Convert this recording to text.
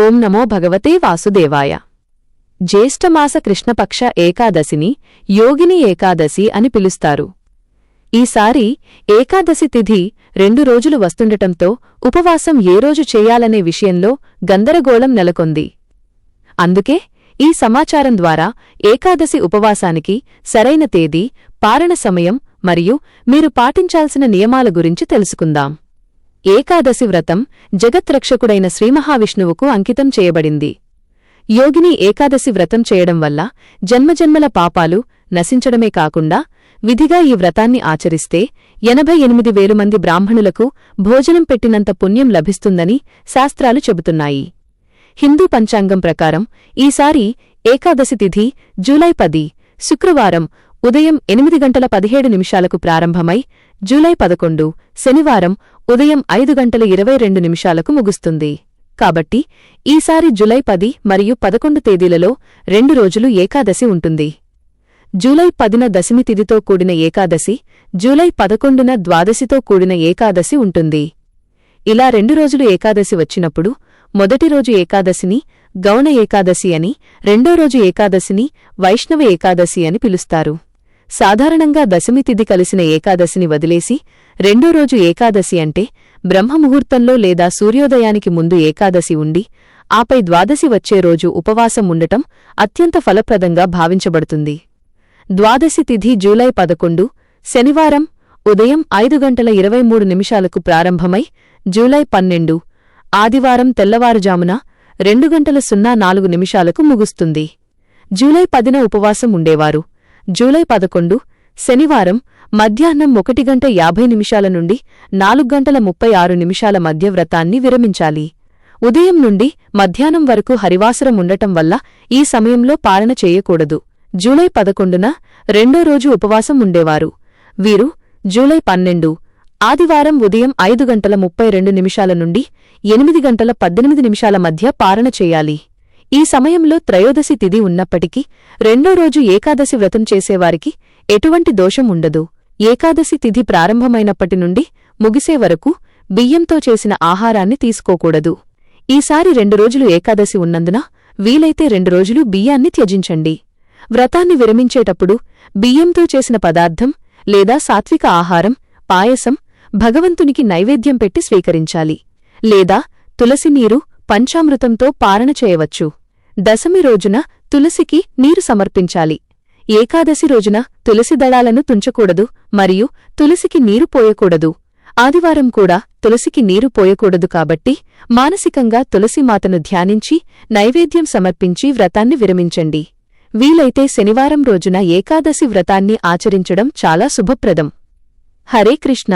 ఓం నమో భగవతే వాసుదేవాయ. జ్యేష్ఠమాస కృష్ణపక్ష ఏకాదశిని యోగిని ఏకాదశి అని పిలుస్తారు. ఈసారి ఏకాదశి తిథి 2 రోజులు వస్తుండటంతో ఉపవాసం ఏ రోజు చేయాలనే విషయంలో గందరగోళం నెలకొంది. అందుకే ఈ సమాచారం ద్వారా ఏకాదశి ఉపవాసానికి సరైన తేదీ, పారణ సమయం మరియు మీరు పాటించాల్సిన నియమాల గురించి తెలుసుకుందాం. ఏకాదశి వ్రతం జగత్రక్షకుడైన శ్రీమహావిష్ణువుకు అంకితం చేయబడింది. యోగిని ఏకాదశి వ్రతం చేయడం వల్ల జన్మజన్మల పాపాలు నశించడమే కాకుండా విధిగా ఈ వ్రతాన్ని ఆచరిస్తే 88,000 మంది బ్రాహ్మణులకు భోజనం పెట్టినంత పుణ్యం లభిస్తుందని శాస్త్రాలు చెబుతున్నాయి. హిందూ పంచాంగం ప్రకారం ఈసారి ఏకాదశి తిథి జూలై 10 శుక్రవారం ఉదయం 8:17 ప్రారంభమై జూలై 11 శనివారం ఉదయం 5:22 ముగుస్తుంది. కాబట్టి ఈసారి జూలై 10 మరియు 11 తేదీలలో 2 రోజులు ఏకాదశి ఉంటుంది. జూలై 10న దశమి తిథితో కూడిన ఏకాదశి, జూలై 11న ద్వాదశితో కూడిన ఏకాదశి ఉంటుంది. ఇలా 2 రోజులు ఏకాదశి వచ్చినప్పుడు మొదటి రోజు ఏకాదశిని గౌణ ఏకాదశి అని, రెండో రోజు ఏకాదశిని వైష్ణవ ఏకాదశి అని పిలుస్తారు. సాధారణంగా దశమి తిథి కలిసిన ఏకాదశిని వదిలేసి రెండో రోజు ఏకాదశి అంటే బ్రహ్మముహూర్తంలో లేదా సూర్యోదయానికి ముందు ఏకాదశి ఉండి ఆపై ద్వాదశి వచ్చే రోజు ఉపవాసం ఉండటం అత్యంత ఫలప్రదంగా భావించబడుతుంది. ద్వాదశి తిథి జూలై 11 శనివారం ఉదయం 5:23 ప్రారంభమై జూలై 12 ఆదివారం తెల్లవారుజామున 2:04 ముగుస్తుంది. జూలై 10న ఉపవాసం ఉండేవారు జూలై 11 శనివారం మధ్యాహ్నం 1:50 నుండి 4:36 మధ్య వ్రతాన్ని విరమించాలి. ఉదయం నుండి మధ్యాహ్నం వరకు హరివాసరం ఉండటం వల్ల ఈ సమయంలో పాలన చేయకూడదు. జూలై 11న రెండో రోజు ఉపవాసం ఉండేవారు వీరు జూలై 12 ఆదివారం ఉదయం 5:32 నుండి 8:18 మధ్య పాలన చేయాలి. ఈ సమయంలో త్రయోదశి తిథి ఉన్నప్పటికీ రెండో రోజు ఏకాదశి వ్రతం చేసేవారికి ఎటువంటి దోషం ఉండదు. ఏకాదశి తిథి ప్రారంభమైనప్పటి నుండి ముగిసే వరకు బియ్యంతో చేసిన ఆహారాన్ని తీసుకోకూడదు. ఈసారి 2 రోజులు ఏకాదశి ఉన్నందున వీలైతే 2 రోజులు బియ్యాన్ని త్యజించండి. వ్రతాన్ని విరమించేటప్పుడు బియ్యంతో చేసిన పదార్థం లేదా సాత్విక ఆహారం, పాయసం భగవంతునికి నైవేద్యం పెట్టి స్వీకరించాలి. లేదా తులసి నీరు, పంచామృతంతో పారణ చేయవచ్చు. దశమి రోజున తులసికి నీరు సమర్పించాలి. ఏకాదశి రోజున తులసి దళాలను తుంచకూడదు మరియు తులసికి నీరు పోయకూడదు. ఆదివారం కూడా తులసికి నీరు పోయకూడదు. కాబట్టి మానసికంగా తులసిమాతను ధ్యానించి నైవేద్యం సమర్పించి వ్రతాన్ని విరమించండి. వీలైతే శనివారం రోజున ఏకాదశి వ్రతాన్ని ఆచరించడం చాలా శుభప్రదం. హరే కృష్ణ.